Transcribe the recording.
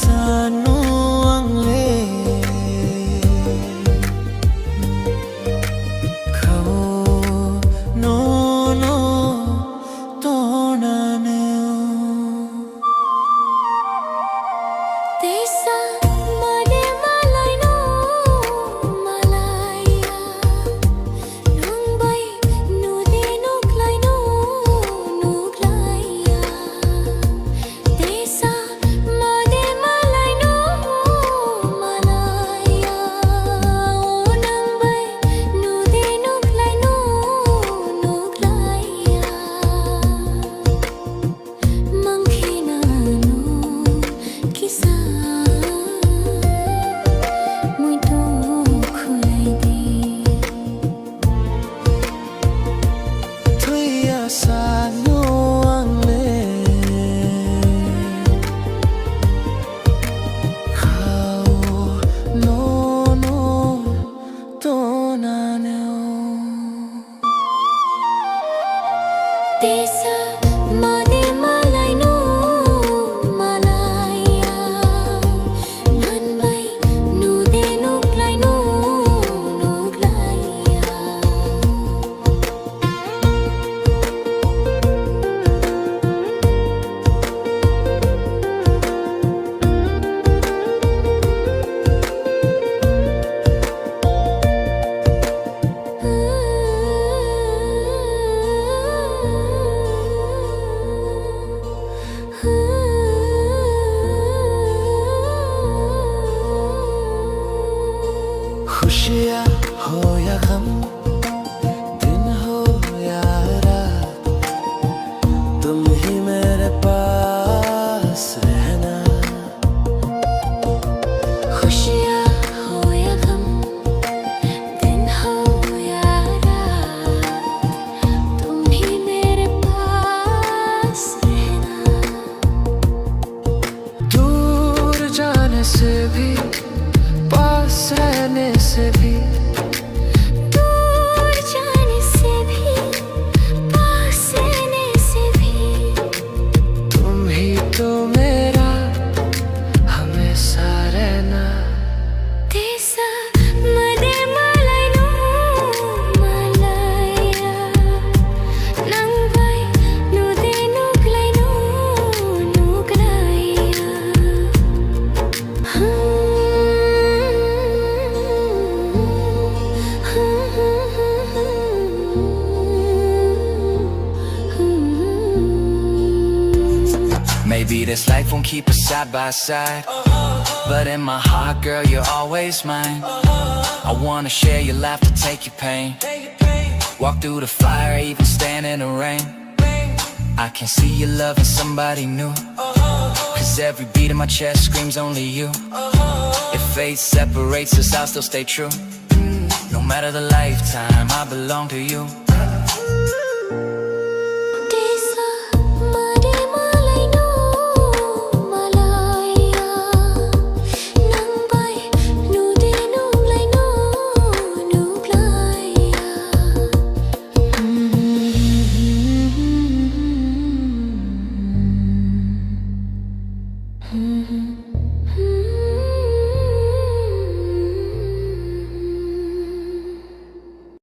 sanu ang le khau no no to na ne tesa mane malai no malaya nung bai nu de nuk lai no nuk laya tesa mane malai no malaya nung bai nu de nuk lai no nuk laya mangkhina nu kisa sanu ang le khau no no to na ne tesa mane malai no malaya nan bai nu de nuk lai no nuk laya खुशियाँ हो या गम दिन हो या रात तुम ही मेरे pass रहना खुशियाँ हो या गम दिन हो या रात तुम ही मेरे पास रहना दूर जाने से भी पास रहने से भी दूर जाने से भी पास रहने से भी तुम ही तो मेरा हमेशा रहना tesa mane malai no malaya nang bai nu de nuk lai no nuk laya Maybe this life won't keep us side by side, but in my heart, girl, you're always mine. I wanna share your laughter, take your pain, walk through the fire, even stand in the rain. I can see you loving somebody new, cause every beat in my chest screams only you. If fate separates us, I'll still stay true. No matter the lifetime, I belong to you.